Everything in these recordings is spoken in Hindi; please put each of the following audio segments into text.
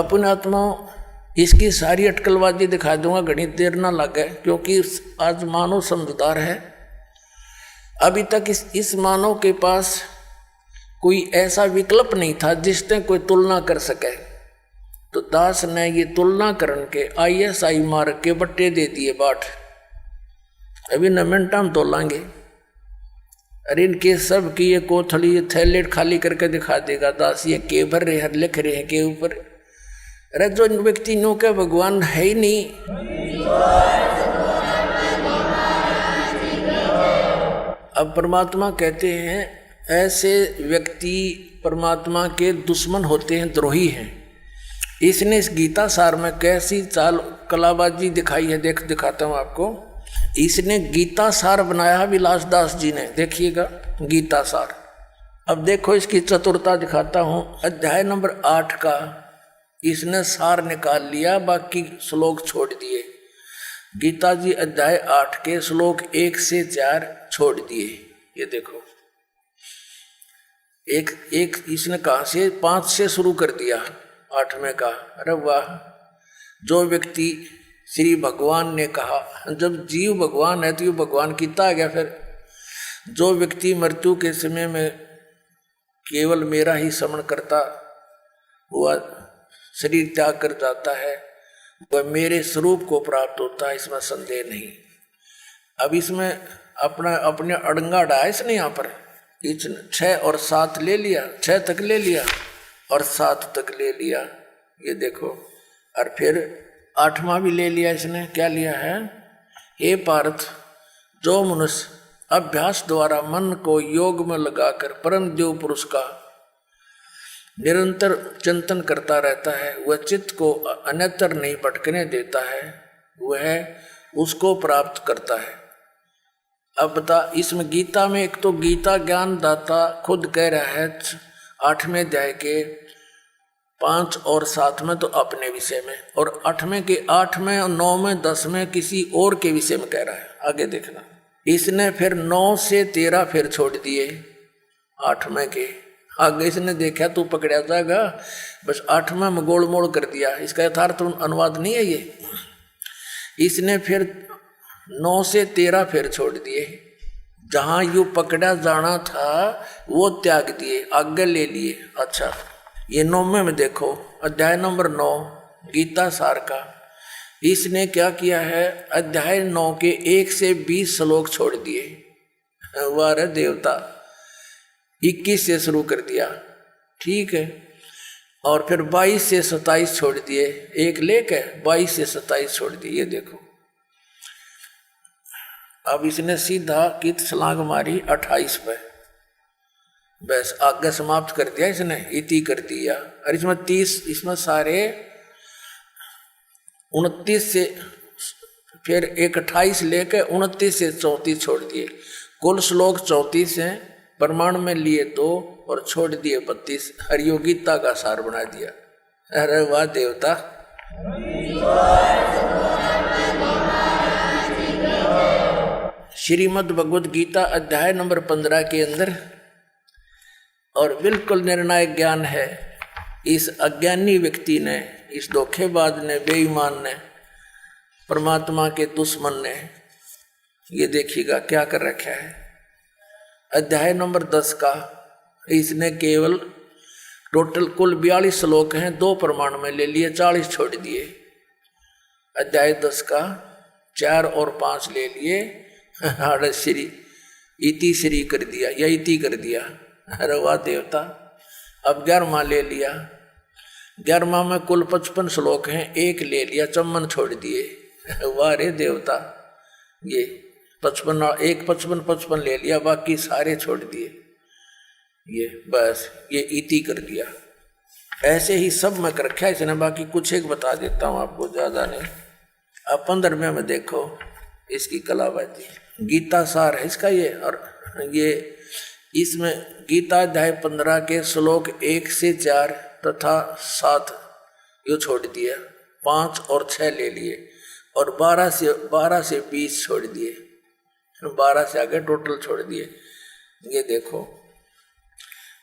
अपने आत्मा इसकी सारी अटकलबाजी दिखा दूंगा, घनी देर ना लगे, क्योंकि आज मानव समझदार है। अभी तक इस मानव के पास कोई ऐसा विकल्प नहीं था जिसने कोई तुलना कर सके। तो दास ने ये तुलना करन के ISI मार्ग के बट्टे दे दिए बाट। अभी न मिनटा में तोलांगे। अरे इनके सब की ये कोथली ये थैले खाली करके दिखा देगा दास, ये के भर रहे हैं, लिख रहे हैं के ऊपर। अरे जो व्यक्ति नो के भगवान है ही नहीं, अब परमात्मा कहते हैं ऐसे व्यक्ति परमात्मा के दुश्मन होते हैं, द्रोही हैं। इसने इस गीता सार में कैसी चाल कलाबाजी दिखाई है, दिखाता हूं आपको। इसने गीता सार बनाया विलास दास जी ने, देखिएगा गीता सार। अब देखो इसकी चतुरता दिखाता हूं। अध्याय नंबर 8 का इसने सार निकाल लिया, बाकी श्लोक छोड़ दिए। गीता जी अध्याय 8 के श्लोक 1 से 4 छोड़ दिए। ये देखो एक इसने कहा से 5 से शुरू कर दिया 8वें का। अरे वाह, जो व्यक्ति श्री भगवान ने कहा, जब जीव भगवान है तो ये भगवान कितना आ गया। फिर जो व्यक्ति मृत्यु के समय में केवल मेरा ही स्मरण करता हुआ शरीर त्याग कर जाता है, वह मेरे स्वरूप को प्राप्त होता है, इसमें संदेह नहीं। अब इसमें अपने अड़ंगा डाया इसने यहाँ पर 6 और 7 ले लिया, 6 तक ले लिया और 7 तक ले लिया। ये देखो, और फिर 8वां भी ले लिया इसने। क्या लिया है? हे पार्थ, जो मनुष्य अभ्यास द्वारा मन को योग में लगाकर परम देव पुरुष का निरंतर चिंतन करता रहता है, वह चित्त को अन्यत्र नहीं भटकने देता है, वह उसको प्राप्त करता है। अब बता, इसमें गीता में एक तो गीता ज्ञान दाता खुद कह रहा है 8वें अध्याय के 5 और 7 में तो अपने विषय में, और 8वें के 8 में और 9 में 10 में किसी और के विषय में कह रहा है। आगे देखना, इसने फिर 9 से 13 फिर छोड़ दिए 8वें के। आगे इसने देखा तू पकड़ा जाएगा, बस 8वें में गोल मोड़ कर दिया। इसका यथार्थ अनुवाद नहीं है ये। इसने फिर 9 से 13 फिर छोड़ दिए। जहां यू पकड़ा जाना था वो त्याग दिए, आगे ले लिए। अच्छा, ये 9वें में देखो, अध्याय नंबर 9 गीता सार का। इसने क्या किया है? अध्याय 9 के 1 से 20 श्लोक छोड़ दिए। वाह देवता, 21 से शुरू कर दिया, ठीक है। और फिर 22 से 27 छोड़ दिए, एक लेके 22 से 27 छोड़ दिए। ये देखो, अब इसने सीधा कित छलांग मारी 28 पे, बस आगे समाप्त कर दिया इसने, इति कर दिया। और इसमें 30, इसमें सारे 29 से फिर एक 28 लेके 29 से 34 छोड़ दिए। कुल श्लोक 34 हैं, प्रमाण में लिए 2 और छोड़ दिए 32। हरियो गीता का सार बना दिया। अरे वाह देवता, श्रीमद् भगवद गीता अध्याय नंबर 15 के अंदर, और बिल्कुल निर्णायक ज्ञान है। इस अज्ञानी व्यक्ति ने, इस धोखेबाज ने, बेईमान ने, परमात्मा के दुश्मन ने, ये देखिएगा क्या कर रखा है। अध्याय नंबर 10 का इसने केवल टोटल कुल 42 श्लोक हैं, 2 प्रमाण में ले लिए, 40 छोड़ दिए। अध्याय 10 का 4 और 5 ले लिए, श्री इति श्री कर दिया या इति कर दिया। अरे वाह देवता, अब 11वां ले लिया। 11वां में कुल 55 श्लोक हैं, 1 ले लिया, चम्मन छोड़ दिए। वाह रे देवता, ये 55 ले लिया, बाकी सारे छोड़ दिए। ये बस ये इति कर दिया। ऐसे ही सब में कर रखा है इसने। बाकी कुछ एक बता देता हूँ आपको, ज्यादा नहीं। अब 15वें में देखो इसकी कलाबाजी। गीता सार है इसका ये, और ये इसमें गीता अध्याय 15 के श्लोक 1 से 4 तथा 7 यो छोड़ दिया, 5 और 6 ले लिए, और 12 से 20 छोड़ दिए, 12 से आगे टोटल छोड़ दिए। ये देखो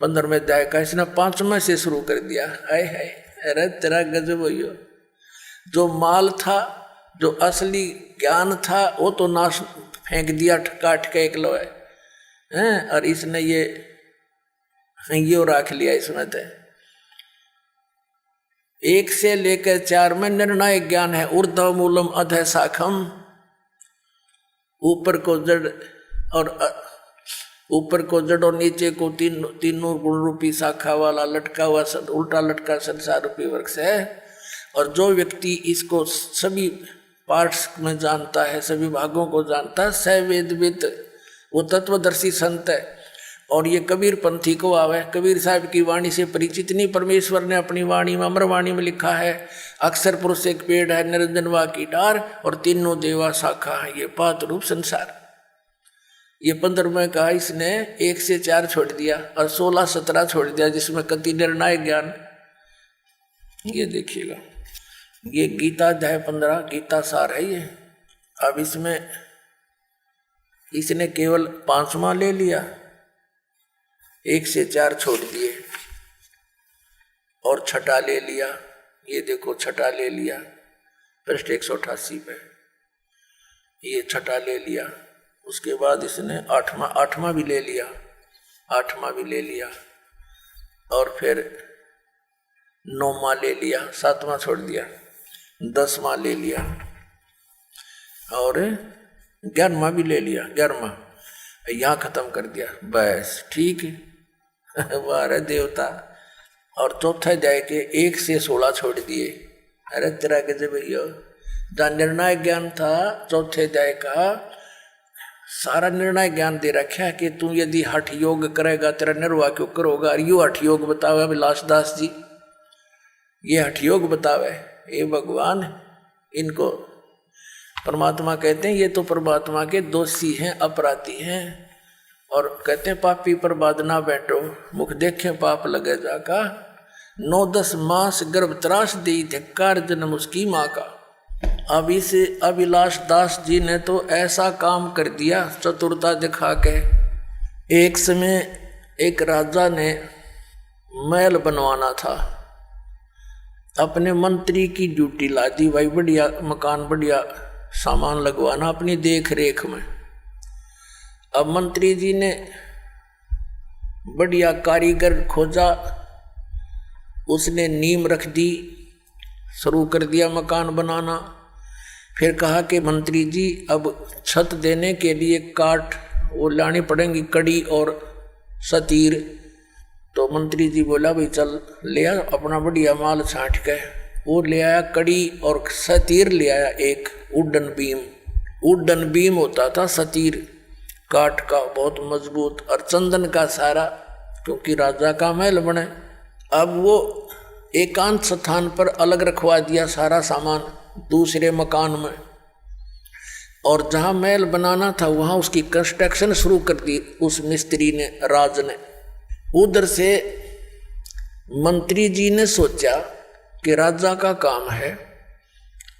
15वें अध्याय का इसने 5वें से शुरू कर दिया। हाय हाय, अरे तेरा गजब हो। जो माल था, जो असली ज्ञान था, वो तो नाश फेंक दिया काट के एक लोहे हैं, और इसने ये रख लिया इसमें। तो 1 से लेकर 4 में निर्णायक ज्ञान है। ऊर्ध्व मूलम अधः शाखम, ऊपर को जड़ और नीचे को तीनों गुण रूपी शाखा वाला लटका हुआ उल्टा लटका संसार रूपी वृक्ष है। और जो व्यक्ति इसको सभी पार्ट्स में जानता है, सभी भागों को जानता है, स वेदविद, वो तत्वदर्शी संत है। और ये कबीर पंथी को आवे, कबीर साहब की वाणी से परिचित नहीं। परमेश्वर ने अपनी वाणी में, अमरवाणी में लिखा है, अक्षर पुरुष एक पेड़ है, निरंजन वा की डार, और तीनों देवा शाखा है, ये पात रूप संसार। ये 15 में कहा इसने, 1 से 4 छोड़ दिया और 16-17 छोड़ दिया, जिसमें कति निर्णायक ज्ञान। ये देखिएगा, ये गीता अध्याय 15 गीता सार है ये। अब इसमें इसने केवल 5वां ले लिया, 1 से 4 छोड़ दिए, और छठा ले लिया। ये देखो छठा ले लिया, पृष्ठ 188 पे ये छठा ले लिया। उसके बाद इसने 8वां भी ले लिया, 8वां भी ले लिया, और फिर 9वां ले लिया, 7वां छोड़ दिया, 10वां ले लिया, और 11वां भी ले लिया, 11वां यहाँ खत्म कर दिया। बस ठीक है। वाह रे देवता। और चौथा अध्याय के 1 से 16 छोड़ दिए। अरे तेरा गजब भैया, जहाँ निर्णायक ज्ञान था चौथे अध्याय का, सारा निर्णय ज्ञान दे रखा है कि तू यदि हठ योग करेगा तेरा निर्वाह क्यों करोगा। यो हठ योग बतावे अभिलाष दास जी, ये हठ योग बतावे। ये भगवान, इनको परमात्मा कहते हैं, ये तो परमात्मा के दोषी हैं, अपराधी हैं। और कहते हैं पापी पर बाद ना बैठो, मुख देखे पाप लगे जाका। 9-10 मास गर्भ त्रास दी, धिक्कार जन्म उसकी माँ का। अब इस अभिलाष दास जी ने तो ऐसा काम कर दिया चतुरता दिखा के। एक समय एक राजा ने महल बनवाना था, अपने मंत्री की ड्यूटी ला दी, भाई बढ़िया मकान, बढ़िया सामान लगवाना अपनी देख रेख में। अब मंत्री जी ने बढ़िया कारीगर खोजा, उसने नींव रख दी, शुरू कर दिया मकान बनाना। फिर कहा कि मंत्री जी अब छत देने के लिए काठ वो लानी पड़ेंगी, कड़ी और सतीर। तो मंत्री जी बोला भाई चल ले आ अपना बढ़िया माल छांट के। वो ले आया कड़ी और सतीर ले आया, एक वुडन बीम होता था सतीर, काठ का बहुत मजबूत, और चंदन का सारा, क्योंकि राजा का महल बने। अब वो एकांत स्थान पर अलग रखवा दिया सारा सामान दूसरे मकान में, और जहां महल बनाना था वहां उसकी कंस्ट्रक्शन शुरू कर दी उस मिस्त्री ने, राज ने। उधर से मंत्री जी ने सोचा कि राजा का काम है,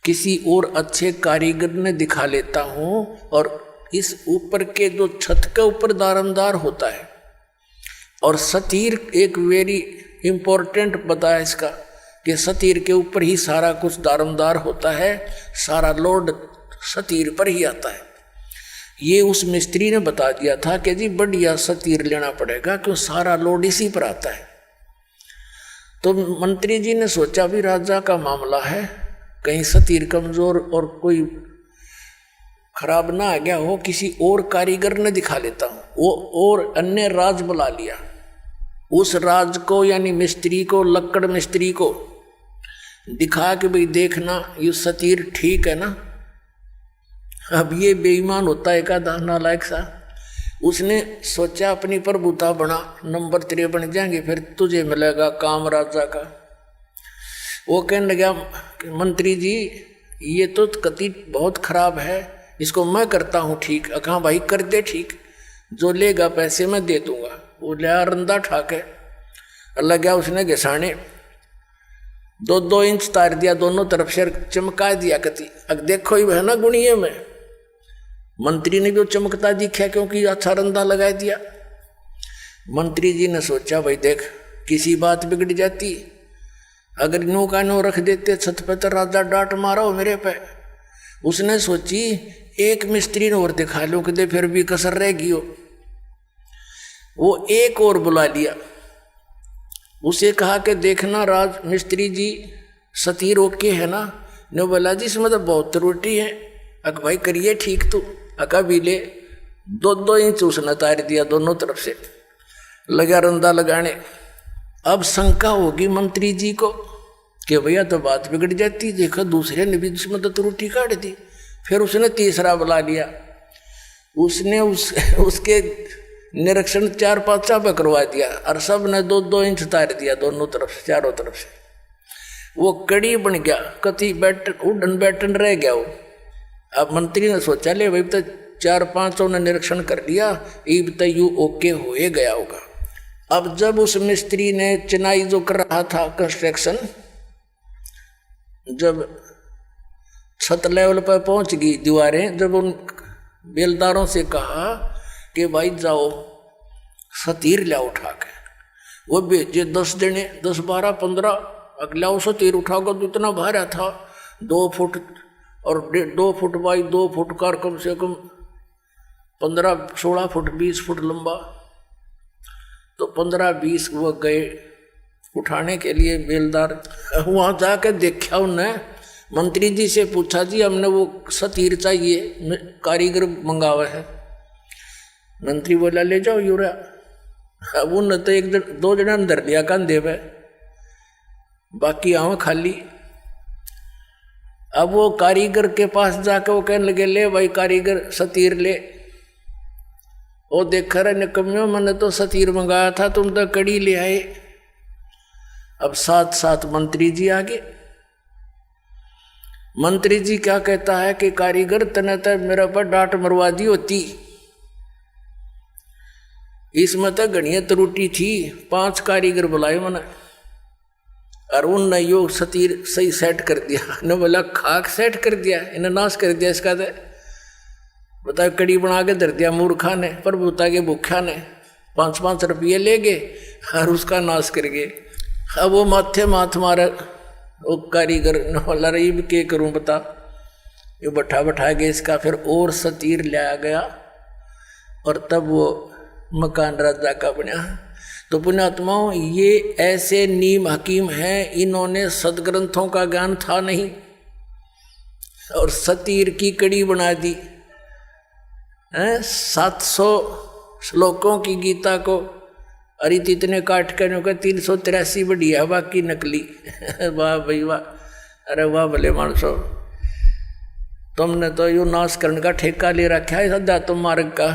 किसी और अच्छे कारीगर ने दिखा लेता हूं। और इस ऊपर के जो छत के ऊपर दारमदार होता है, और सतीर एक वेरी इंपॉर्टेंट बताया इसका कि सतीर के ऊपर ही सारा कुछ दारमदार होता है, सारा लोड सतीर पर ही आता है। ये उस मिस्त्री ने बता दिया था कि जी बढ़िया सतीर लेना पड़ेगा, क्यों सारा लोड इसी पर आता है। तो मंत्री जी ने सोचा भी राजा का मामला है, कहीं सतीर कमजोर और कोई खराब ना आ गया हो, किसी और कारीगर ने दिखा लेता हूं। वो और अन्य राज बुला लिया, उस राज को यानी मिस्त्री को, लक्कड़ मिस्त्री को दिखा कि भाई देखना ये सतीर ठीक है ना। अब ये बेईमान होता है का नालायक सा, उसने सोचा अपनी प्रभुता बना, नंबर 3 बन जाएंगे फिर तुझे मिलेगा काम राजा का। वो कहने लगा मंत्री जी ये तो कति बहुत खराब है, इसको मैं करता हूँ ठीक। कहा भाई कर दे ठीक, जो लेगा पैसे मैं दे दूंगा। वो लिया रंदा ठाके, लग गया उसने घिसाने, 2-2 इंच तार दिया दोनों तरफ से, चमका दिया कति। अब देखो ही है ना गुणिये में, मंत्री ने भी चमकता दिखा क्योंकि अच्छा रंदा लगा दिया। मंत्री जी ने सोचा भाई देख किसी बात बिगड़ जाती अगर नो का नो रख देते छत पे तो राजा डांट मारा हो मेरे पे। उसने सोची एक मिस्त्री ने और दिखा लो कि फिर भी कसर रहेगी हो। वो एक और बुला लिया, उसे कहा कि देखना राज मिस्त्री जी सतीर ओके है ना। ने बोला जी इसमें तो बहुत त्रुटि है। अक भाई करिए ठीक तो अका भी ले 2-2 इंच उसने तार दिया दोनों तरफ से, लगा रंदा लगाने। अब शंका होगी मंत्री जी को कि भैया तो बात बिगड़ जाती, देखा दूसरे ने भी इसमें तो त्रुटि काट दी। फिर उसने तीसरा बुला लिया, उसने उसके निरीक्षण 4-5 पे करवा दिया और सब ने 2-2 इंच तार दिया दोनों तरफ से, चारों तरफ से। वो कड़ी बन गया, कति उड़न बैठन रह गया वो। अब मंत्री ने सोचा ले भाई तो 4-5 ने निरीक्षण कर लिया, अब तो यू ओके हो गया होगा। अब जब उस मिस्त्री ने चिनाई जो कर रहा था कंस्ट्रक्शन, जब छत लेवल पर पहुंच गई दीवारें, जब उन बेलदारों से कहा कि भाई जाओ सतीर ला उठा के, वो भेजे 10 जने 10, 12, 15 अगला वो सतीर उठाओगे तो इतना भारा था 2 फुट और 2 फुट बाई 2 फुट का, कम से कम 15-16 फुट 20 फुट लंबा। तो 15-20 वो गए उठाने के लिए बेलदार। वहाँ जाकर देखा उन्होंने, मंत्री जी से पूछा जी हमने वो सतीर चाहिए, कारीगर मंगावा है। मंत्री बोला ले जाओ यूरा। अब उन तो 1-2 जना अंदर लिया कंधे पे, बाकी आँव खाली। अब वो कारीगर के पास जाकर वो कहने लगे ले भाई कारीगर सतीर ले। वो देख रहे निकम्यो मैंने तो सतीर मंगाया था, तुम तो कड़ी ले आए। अब साथ मंत्री जी आगे। मंत्री जी क्या कहता है कि कारीगर तने तो मेरा पर डांट मरवा दी होती, इसमें तो घनी त्रुटि थी। 5 कारीगर बुलाए मैंने और उनने यो सतीर सही सेट कर दिया। ने बोला खाक सेट कर दिया, इन्हें नाश कर दिया इसका। तो बता कड़ी बना के धर दिया मूर्खा ने, प्रभुता के भूखा ने। 5-5 रुपये ले गए और उसका नाश कर गए। अब वो माथे माथ मारे वो कारीगर वाला रही भी क्या करूं बता। ये बैठा गया इसका, फिर और सतीर लाया गया और तब वो मकान राजा का बना। तो पुण्यात्माओं ये ऐसे नीम हकीम हैं, इन्होंने सदग्रंथों का ज्ञान था नहीं और सतीर की कड़ी बना दी। 700 श्लोकों की गीता को अरे इतने काट कर 383 बढ़िया, बाकी नकली। वाह भाई वाह, अरे वाह भले मानसो, तुमने तो यू नाश करने का ठेका ले रखा है सदा तुम मार्ग का।